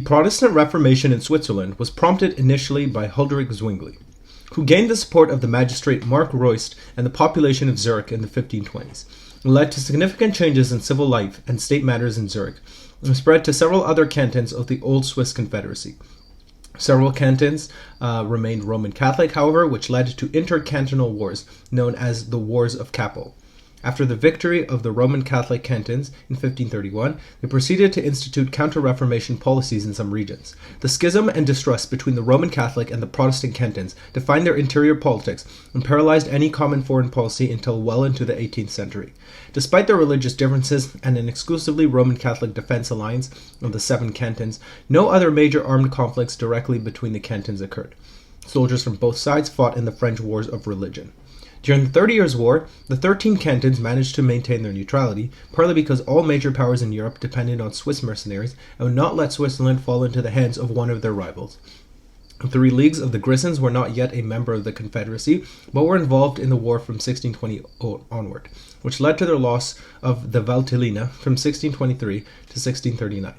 The Protestant Reformation in Switzerland was prompted initially by Huldrych Zwingli, who gained the support of the magistrate Mark Royst and the population of Zurich in the 1520s. It led to significant changes in civil life and state matters in Zurich, and spread to several other cantons of the old Swiss Confederacy. Several cantons remained Roman Catholic, however, which led to intercantonal wars known as the Wars of Kappel. After the victory of the Roman Catholic cantons in 1531, they proceeded to institute counter-reformation policies in some regions. The schism and distrust between the Roman Catholic and the Protestant cantons defined their interior politics and paralyzed any common foreign policy until well into the 18th century. Despite their religious differences and an exclusively Roman Catholic defense alliance of the 7 cantons, no other major armed conflicts directly between the cantons occurred. Soldiers from both sides fought in the French Wars of Religion. During the 30 Years' War, the 13 cantons managed to maintain their neutrality, partly because all major powers in Europe depended on Swiss mercenaries and would not let Switzerland fall into the hands of one of their rivals. The 3 leagues of the Grisons were not yet a member of the Confederacy, but were involved in the war from 1620 onward, which led to their loss of the Valtellina from 1623 to 1639.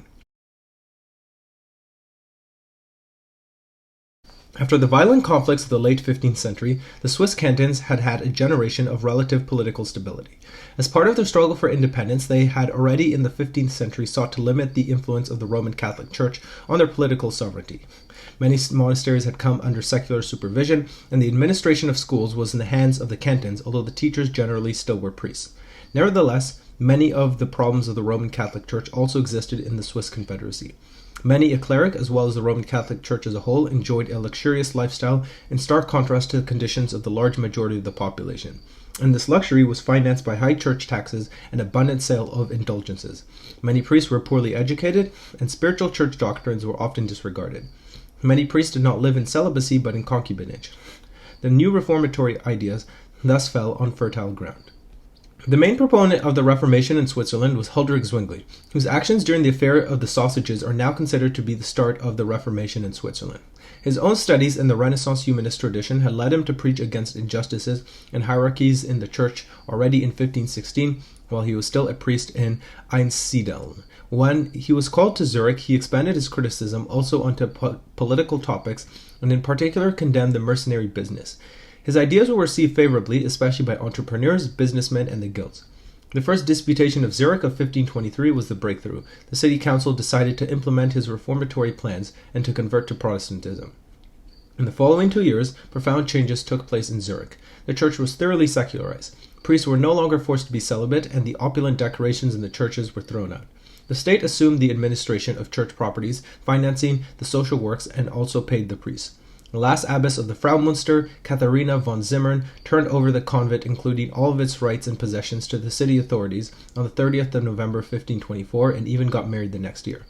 After the violent conflicts of the late 15th century, the Swiss cantons had had a generation of relative political stability. As part of their struggle for independence, they had already in the 15th century sought to limit the influence of the Roman Catholic Church on their political sovereignty. Many monasteries had come under secular supervision, and the administration of schools was in the hands of the cantons, although the teachers generally still were priests. Nevertheless, many of the problems of the Roman Catholic Church also existed in the Swiss Confederacy. Many a cleric, as well as the Roman Catholic Church as a whole, enjoyed a luxurious lifestyle in stark contrast to the conditions of the large majority of the population. And this luxury was financed by high church taxes and abundant sale of indulgences. Many priests were poorly educated, and spiritual church doctrines were often disregarded. Many priests did not live in celibacy but in concubinage. The new reformatory ideas thus fell on fertile ground. The main proponent of the Reformation in Switzerland was Huldrych Zwingli, whose actions during the affair of the sausages are now considered to be the start of the Reformation in Switzerland. His own studies in the Renaissance humanist tradition had led him to preach against injustices and hierarchies in the church already in 1516, while he was still a priest in Einsiedeln. When he was called to Zurich, he expanded his criticism also onto political topics, and in particular condemned the mercenary business. His ideas were received favorably, especially by entrepreneurs, businessmen, and the guilds. The first disputation of Zurich of 1523 was the breakthrough. The city council decided to implement his reformatory plans and to convert to Protestantism. In the following 2 years, profound changes took place in Zurich. The church was thoroughly secularized. Priests were no longer forced to be celibate, and the opulent decorations in the churches were thrown out. The state assumed the administration of church properties, financing the social works, and also paid the priests. The last abbess of the Fraumünster, Katharina von Zimmern, turned over the convent, including all of its rights and possessions, to the city authorities on the 30th of November 1524, and even got married the next year.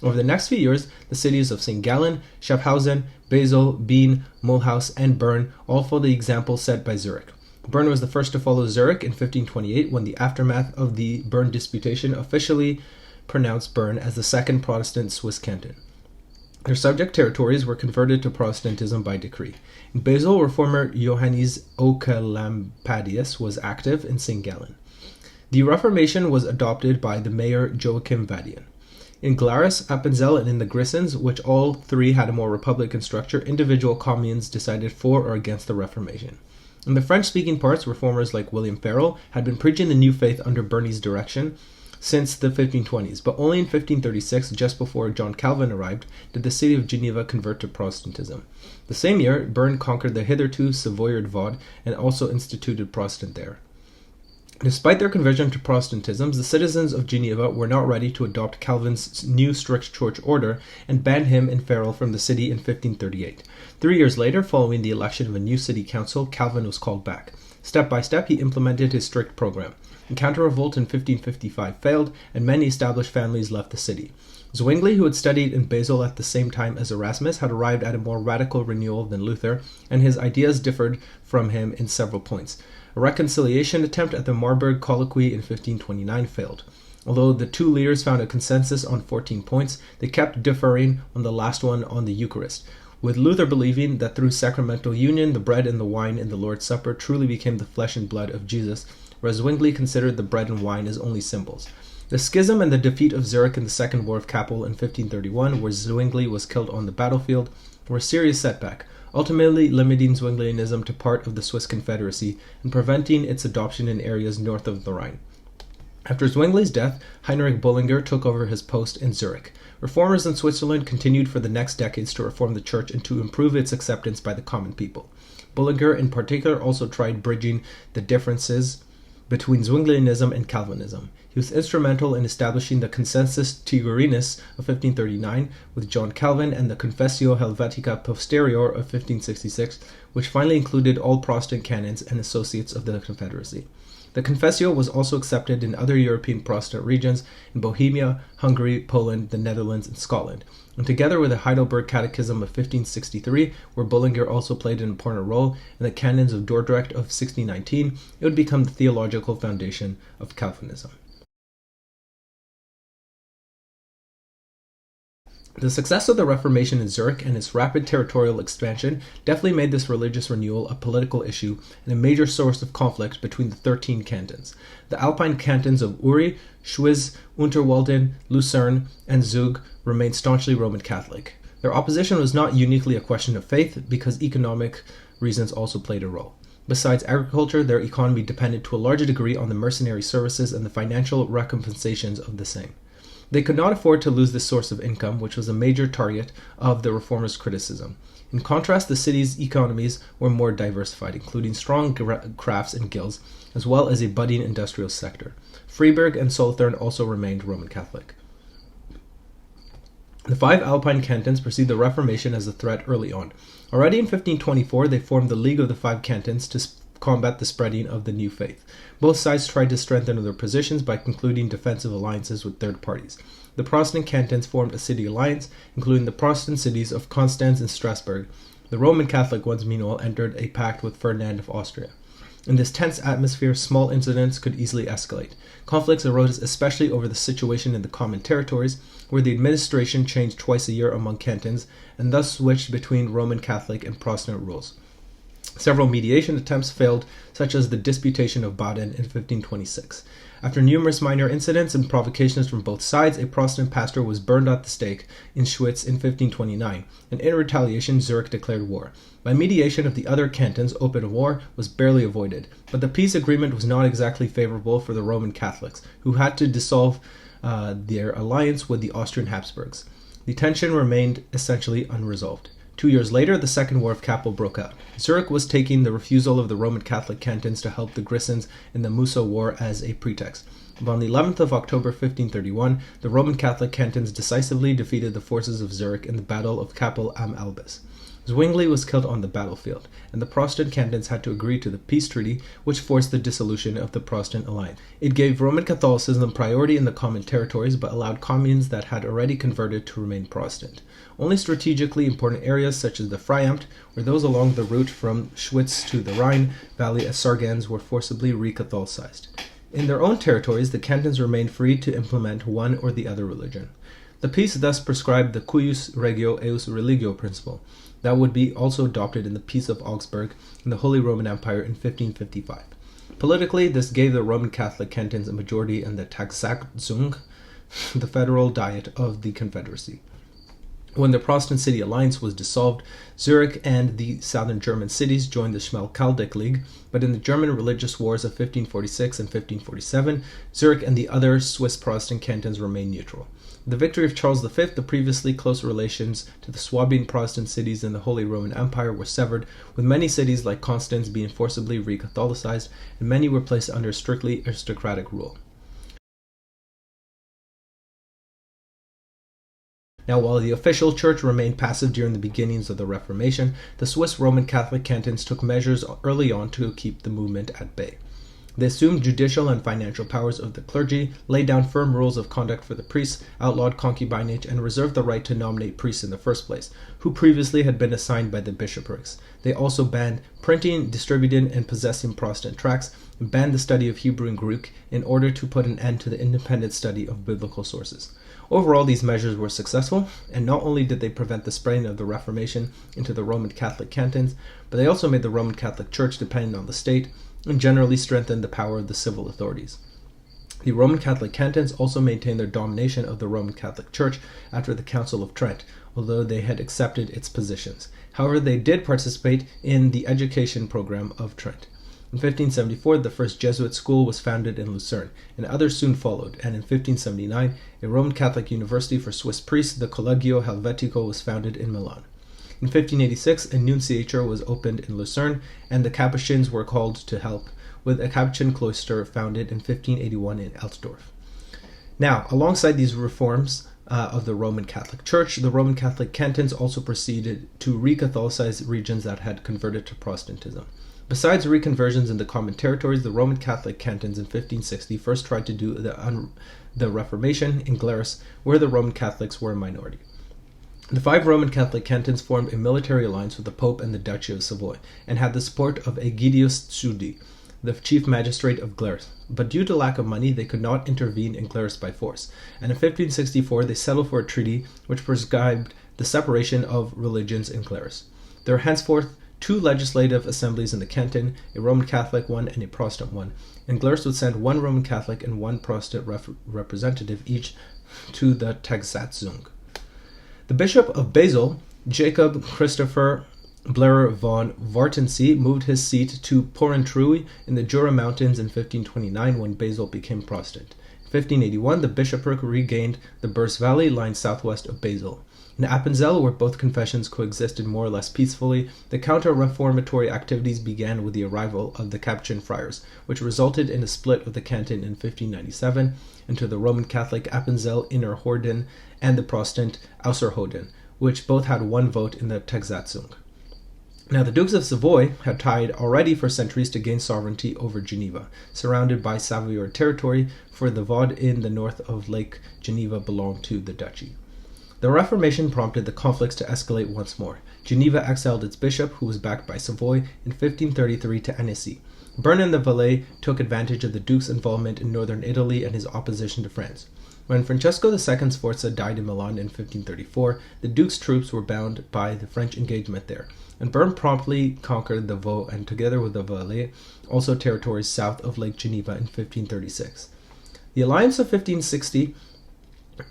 Over the next few years, the cities of St. Gallen, Schaffhausen, Basel, Bienne, Mulhouse, and Bern all followed the example set by Zurich. Bern was the first to follow Zurich in 1528, when the aftermath of the Bern disputation officially pronounced Bern as the second Protestant Swiss canton. Their subject territories were converted to Protestantism by decree. In Basel, reformer Johannes Oecolampadius was active in St. Gallen. The Reformation was adopted by the mayor Joachim Vadian. In Glarus, Appenzell, and in the Grisons, which all 3 had a more republican structure, individual communes decided for or against the Reformation. In the French-speaking parts, reformers like William Farel had been preaching the new faith under Bernese direction since the 1520s, but only in 1536, just before John Calvin arrived, did the city of Geneva convert to Protestantism. The same year, Bern conquered the hitherto Savoyard Vaud and also instituted Protestant there. Despite their conversion to Protestantism, the citizens of Geneva were not ready to adopt Calvin's new strict church order and banned him and Farel from the city in 1538. 3 years later, following the election of a new city council, Calvin was called back. Step by step, he implemented his strict program. The counter-revolt in 1555 failed, and many established families left the city. Zwingli, who had studied in Basel at the same time as Erasmus, had arrived at a more radical renewal than Luther, and his ideas differed from him in several points. A reconciliation attempt at the Marburg Colloquy in 1529 failed. Although the 2 leaders found a consensus on 14 points, they kept differing on the last one on the Eucharist, with Luther believing that through sacramental union, the bread and the wine in the Lord's Supper truly became the flesh and blood of Jesus, whereas Zwingli considered the bread and wine as only symbols. The schism and the defeat of Zurich in the Second War of Kappel in 1531, where Zwingli was killed on the battlefield, were a serious setback, ultimately limiting Zwinglianism to part of the Swiss Confederacy and preventing its adoption in areas north of the Rhine. After Zwingli's death, Heinrich Bullinger took over his post in Zurich. Reformers in Switzerland continued for the next decades to reform the church and to improve its acceptance by the common people. Bullinger, in particular, also tried bridging the differences between Zwinglianism and Calvinism. He was instrumental in establishing the Consensus Tigurinus of 1539 with John Calvin and the Confessio Helvetica Posterior of 1566, which finally included all Protestant canons and associates of the Confederacy. The Confessio was also accepted in other European Protestant regions in Bohemia, Hungary, Poland, the Netherlands, and Scotland. And together with the Heidelberg Catechism of 1563, where Bullinger also played an important role, and the Canons of Dordrecht of 1619, it would become the theological foundation of Calvinism. The success of the Reformation in Zurich and its rapid territorial expansion definitely made this religious renewal a political issue and a major source of conflict between the 13 cantons. The Alpine cantons of Uri, Schwyz, Unterwalden, Lucerne, and Zug remained staunchly Roman Catholic. Their opposition was not uniquely a question of faith, because economic reasons also played a role. Besides agriculture, their economy depended to a large degree on the mercenary services and the financial recompensations of the same. They could not afford to lose this source of income, which was a major target of the reformers' criticism. In contrast, the city's economies were more diversified, including strong crafts and guilds, as well as a budding industrial sector. Freiburg and Solothurn also remained Roman Catholic. The 5 Alpine cantons perceived the Reformation as a threat early on. Already in 1524, they formed the League of the 5 Cantons to combat the spreading of the new faith. Both sides tried to strengthen their positions by concluding defensive alliances with third parties. The Protestant cantons formed a city alliance, including the Protestant cities of Constance and Strasbourg. The Roman Catholic ones, meanwhile, entered a pact with Ferdinand of Austria. In this tense atmosphere, small incidents could easily escalate. Conflicts arose especially over the situation in the common territories, where the administration changed twice a year among cantons, and thus switched between Roman Catholic and Protestant rules. Several mediation attempts failed, such as the Disputation of Baden in 1526. After numerous minor incidents and provocations from both sides, a Protestant pastor was burned at the stake in Schwyz in 1529, and in retaliation Zurich declared war. By mediation of the other cantons, open war was barely avoided, but the peace agreement was not exactly favorable for the Roman Catholics, who had to dissolve their alliance with the Austrian Habsburgs. The tension remained essentially unresolved. 2 years later, the Second War of Kappel broke out. Zurich was taking the refusal of the Roman Catholic cantons to help the Grisons in the Musso War as a pretext. But on the 11th of October 1531, the Roman Catholic cantons decisively defeated the forces of Zurich in the Battle of Kappel am Albis. Zwingli was killed on the battlefield, and the Protestant cantons had to agree to the peace treaty, which forced the dissolution of the Protestant alliance. It gave Roman Catholicism priority in the common territories, but allowed communes that had already converted to remain Protestant. Only strategically important areas such as the Freiamt, or those along the route from Schwyz to the Rhine Valley as Sargans, were forcibly re-Catholicized. In their own territories, the cantons remained free to implement one or the other religion. The peace thus prescribed the cuius regio eius religio principle that would be also adopted in the Peace of Augsburg in the Holy Roman Empire in 1555. Politically, this gave the Roman Catholic cantons a majority in the Tagsatzung, the federal diet of the Confederacy. When the Protestant city alliance was dissolved, Zurich and the southern German cities joined the Schmalkaldic League, but in the German religious wars of 1546 and 1547, Zurich and the other Swiss Protestant cantons remained neutral. The victory of Charles V, the previously close relations to the Swabian Protestant cities in the Holy Roman Empire were severed, with many cities like Constance being forcibly re-Catholicized, and many were placed under strictly aristocratic rule. Now, while the official church remained passive during the beginnings of the Reformation, the Swiss Roman Catholic cantons took measures early on to keep the movement at bay. They assumed judicial and financial powers of the clergy, laid down firm rules of conduct for the priests, outlawed concubinage, and reserved the right to nominate priests in the first place, who previously had been assigned by the bishoprics. They also banned printing, distributing, and possessing Protestant tracts, and banned the study of Hebrew and Greek in order to put an end to the independent study of biblical sources. Overall, these measures were successful, and not only did they prevent the spreading of the Reformation into the Roman Catholic cantons, but they also made the Roman Catholic Church dependent on the state, and generally strengthened the power of the civil authorities. The Roman Catholic cantons also maintained their domination of the Roman Catholic Church after the Council of Trent, although they had accepted its positions. However, they did participate in the education program of Trent. In 1574, the first Jesuit school was founded in Lucerne, and others soon followed, and in 1579, a Roman Catholic university for Swiss priests, the Collegio Helvetico, was founded in Milan. In 1586, a nunciature was opened in Lucerne, and the Capuchins were called to help, with a Capuchin cloister founded in 1581 in Elsdorf. Now, alongside these reforms of the Roman Catholic Church, the Roman Catholic cantons also proceeded to re-Catholicize regions that had converted to Protestantism. Besides reconversions in the common territories, the Roman Catholic cantons in 1560 first tried to do the Reformation in Glarus, where the Roman Catholics were a minority. The 5 Roman Catholic cantons formed a military alliance with the Pope and the Duchy of Savoy, and had the support of Aegidius Tsudi, the chief magistrate of Glarus. But due to lack of money, they could not intervene in Glarus by force, and in 1564 they settled for a treaty which prescribed the separation of religions in Glarus. There were henceforth 2 legislative assemblies in the canton, a Roman Catholic one and a Protestant one, and Glarus would send 1 Roman Catholic and 1 Protestant representative each to the Tagsatzung. The Bishop of Basel, Jacob Christopher Blair von Wartensee, moved his seat to Porrentruy in the Jura Mountains in 1529 when Basel became Protestant. In 1581, the bishopric regained the Burs Valley, lying southwest of Basel. In Appenzell, where both confessions coexisted more or less peacefully, the counter-reformatory activities began with the arrival of the Capuchin friars, which resulted in a split of the canton in 1597 into the Roman Catholic Appenzell Innerrhoden and the Protestant Ausserrhoden, which both had 1 vote in the Tagsatzung. Now, the Dukes of Savoy had tried already for centuries to gain sovereignty over Geneva, surrounded by Savoyard territory, for the Vaud in the north of Lake Geneva belonged to the duchy. The Reformation prompted the conflicts to escalate once more. Geneva exiled its bishop, who was backed by Savoy, in 1533 to Annecy. Bern and the Valais took advantage of the Duke's involvement in northern Italy and his opposition to France. When Francesco II Sforza died in Milan in 1534, the Duke's troops were bound by the French engagement there, and Bern promptly conquered the Vaud and, together with the Valais, also territories south of Lake Geneva in 1536. The alliance of 1560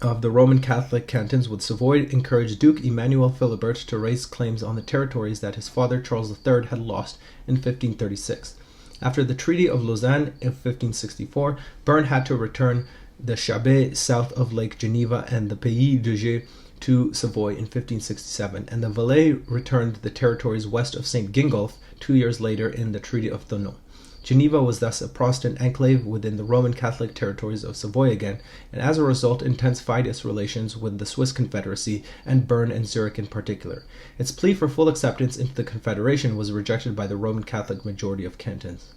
of the Roman Catholic cantons with Savoy encouraged Duke Emmanuel Philibert to raise claims on the territories that his father Charles III had lost in 1536. After the Treaty of Lausanne in 1564, Bern had to return the Chabet south of Lake Geneva and the Pays de Gers to Savoy in 1567, and the Valais returned the territories west of St. Gingolph 2 years later in the Treaty of Thonon. Geneva was thus a Protestant enclave within the Roman Catholic territories of Savoy again, and as a result intensified its relations with the Swiss Confederacy and Bern and Zurich in particular. Its plea for full acceptance into the Confederation was rejected by the Roman Catholic majority of cantons.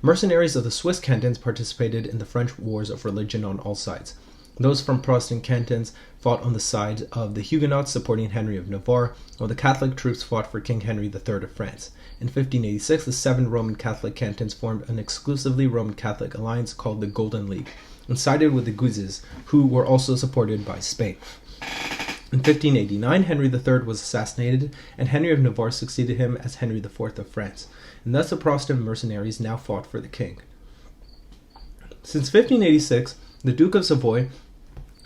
Mercenaries of the Swiss cantons participated in the French wars of religion on all sides. Those from Protestant cantons fought on the side of the Huguenots supporting Henry of Navarre, while the Catholic troops fought for King Henry III of France. In 1586, the 7 Roman Catholic cantons formed an exclusively Roman Catholic alliance called the Golden League, and sided with the Guises, who were also supported by Spain. In 1589, Henry III was assassinated, and Henry of Navarre succeeded him as Henry IV of France, and thus the Protestant mercenaries now fought for the king. Since 1586, the Duke of Savoy,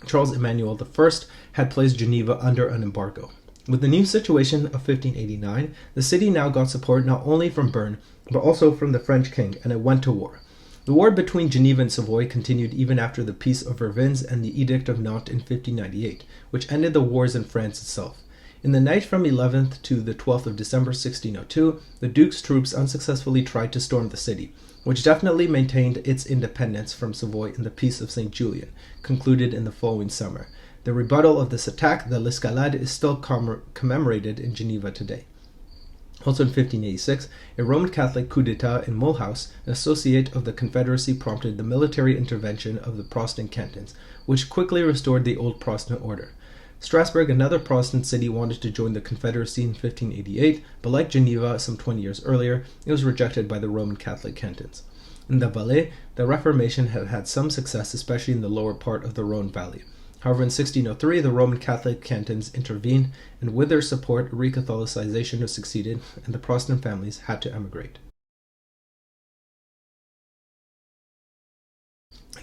Charles Emmanuel I, had placed Geneva under an embargo. With the new situation of 1589, the city now got support not only from Bern, but also from the French king, and it went to war. The war between Geneva and Savoy continued even after the Peace of Vervins and the Edict of Nantes in 1598, which ended the wars in France itself. In the night from 11th to the 12th of December 1602, the Duke's troops unsuccessfully tried to storm the city, which definitely maintained its independence from Savoy in the Peace of St. Julian, concluded in the following summer. The rebuttal of this attack, the L'Escalade, is still commemorated in Geneva today. Also in 1586, a Roman Catholic coup d'etat in Mulhouse, an associate of the Confederacy, prompted the military intervention of the Protestant cantons, which quickly restored the old Protestant order. Strasbourg, another Protestant city, wanted to join the Confederacy in 1588, but like Geneva some 20 years earlier, it was rejected by the Roman Catholic cantons. In the Valais, the Reformation had had some success, especially in the lower part of the Rhone Valley. However, in 1603, the Roman Catholic cantons intervened, and with their support, re-Catholicization succeeded, and the Protestant families had to emigrate.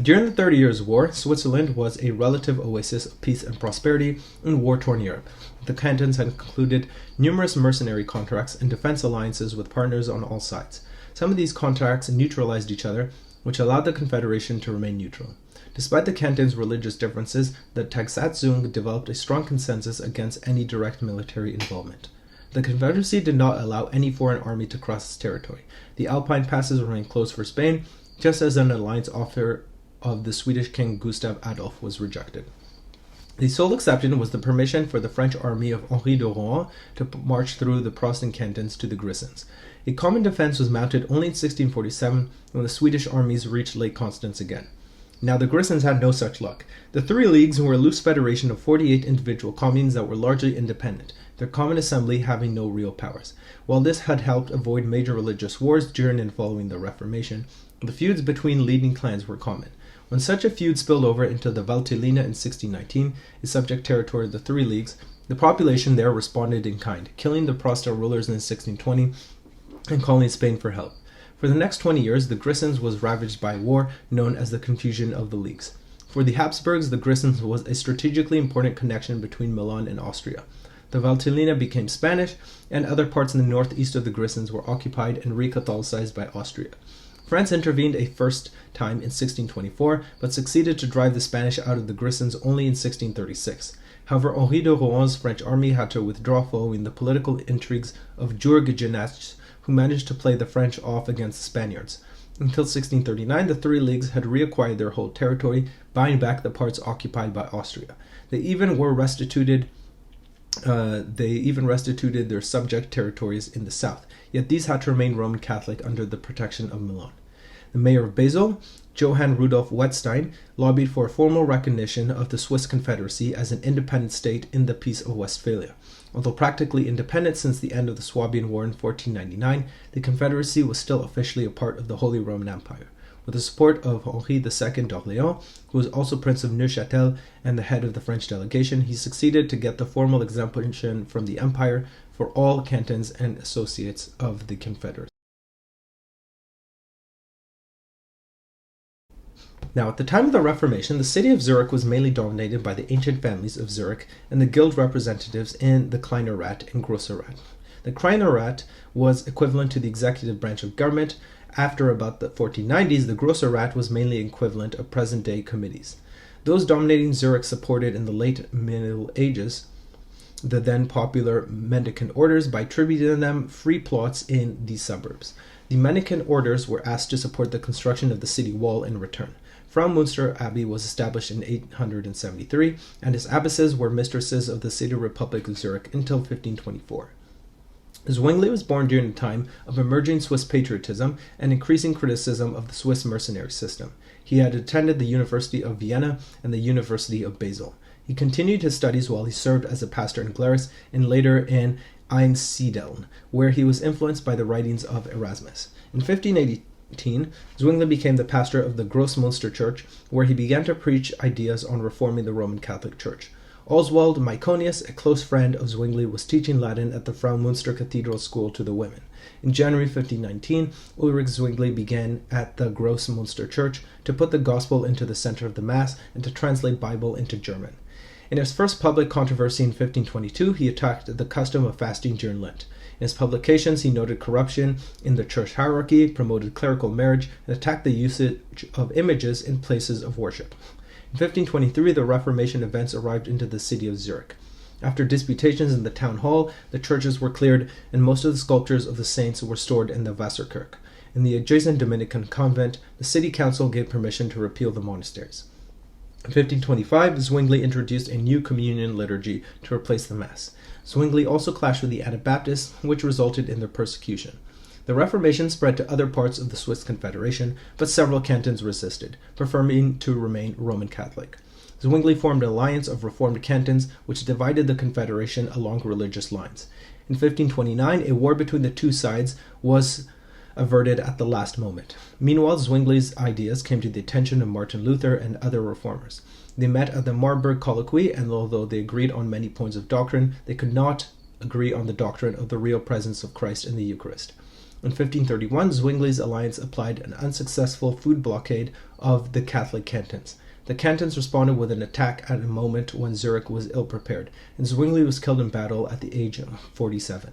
During the 30 Years' War, Switzerland was a relative oasis of peace and prosperity in war-torn Europe. The cantons had concluded numerous mercenary contracts and defense alliances with partners on all sides. Some of these contracts neutralized each other, which allowed the Confederation to remain neutral. Despite the cantons' religious differences, the Tagsatzung developed a strong consensus against any direct military involvement. The Confederacy did not allow any foreign army to cross its territory. The Alpine passes remained closed for Spain, just as an alliance offer of the Swedish King Gustav Adolf was rejected. The sole exception was the permission for the French army of Henri de Rohan to march through the Protestant cantons to the Grisons. A common defense was mounted only in 1647 when the Swedish armies reached Lake Constance again. Now the Grisons had no such luck. The Three Leagues were a loose federation of 48 individual communes that were largely independent, their common assembly having no real powers. While this had helped avoid major religious wars during and following the Reformation, the feuds between leading clans were common. When such a feud spilled over into the Valtellina in 1619, a subject territory of the Three Leagues, the population there responded in kind, killing the Protestant rulers in 1620 and calling Spain for help. For the next 20 years, the Grisons was ravaged by a war known as the Confusion of the Leagues. For the Habsburgs, the Grisons was a strategically important connection between Milan and Austria. The Valtellina became Spanish, and other parts in the northeast of the Grisons were occupied and re-Catholicized by Austria. France intervened a first time in 1624, but succeeded to drive the Spanish out of the Grisons only in 1636. However, Henri de Rohan's French army had to withdraw following the political intrigues of Jurgen, who managed to play the French off against the Spaniards. Until 1639, the Three Leagues had reacquired their whole territory, buying back the parts occupied by Austria. They even restituted their subject territories in the south, yet these had to remain Roman Catholic under the protection of Milan. The mayor of Basel, Johann Rudolf Wettstein, lobbied for a formal recognition of the Swiss Confederacy as an independent state in the Peace of Westphalia. Although practically independent since the end of the Swabian War in 1499, the Confederacy was still officially a part of the Holy Roman Empire. With the support of Henri II d'Orléans, who was also Prince of Neuchâtel and the head of the French delegation, he succeeded to get the formal exemption from the empire for all cantons and associates of the Confederacy. Now, at the time of the Reformation, the city of Zurich was mainly dominated by the ancient families of Zurich and the guild representatives in the Kleiner Rat and Grosser Rat. The Kleiner Rat was equivalent to the executive branch of government. After about the 1490s, the Grosser Rat was mainly equivalent of present-day committees. Those dominating Zurich supported in the late Middle Ages the then popular mendicant orders by attributing them free plots in these suburbs. The mendicant orders were asked to support the construction of the city wall in return. Frau Münster Abbey was established in 873, and its abbesses were mistresses of the City Republic of Zurich until 1524. Zwingli was born during a time of emerging Swiss patriotism and increasing criticism of the Swiss mercenary system. He had attended the University of Vienna and the University of Basel. He continued his studies while he served as a pastor in Glarus and later in Einsiedeln, where he was influenced by the writings of Erasmus. In 1518, Zwingli became the pastor of the Grossmünster Church, where he began to preach ideas on reforming the Roman Catholic Church. Oswald Myconius, a close friend of Zwingli, was teaching Latin at the Frau Münster Cathedral School to the women. In January 1519, Ulrich Zwingli began at the Grossmünster Church to put the gospel into the center of the Mass and to translate Bible into German. In his first public controversy in 1522, he attacked the custom of fasting during Lent. In his publications, he noted corruption in the church hierarchy, promoted clerical marriage, and attacked the usage of images in places of worship. In 1523, the Reformation events arrived into the city of Zurich. After disputations in the town hall, the churches were cleared, and most of the sculptures of the saints were stored in the Wasserkirche. In the adjacent Dominican convent, the city council gave permission to repeal the monasteries. In 1525, Zwingli introduced a new communion liturgy to replace the Mass. Zwingli also clashed with the Anabaptists, which resulted in their persecution. The Reformation spread to other parts of the Swiss Confederation, but several cantons resisted, preferring to remain Roman Catholic. Zwingli formed an alliance of reformed cantons, which divided the Confederation along religious lines. In 1529, a war between the two sides was averted at the last moment. Meanwhile, Zwingli's ideas came to the attention of Martin Luther and other reformers. They met at the Marburg Colloquy, and although they agreed on many points of doctrine, they could not agree on the doctrine of the real presence of Christ in the Eucharist. In 1531, Zwingli's alliance applied an unsuccessful food blockade of the Catholic cantons. The cantons responded with an attack at a moment when Zurich was ill-prepared, and Zwingli was killed in battle at the age of 47.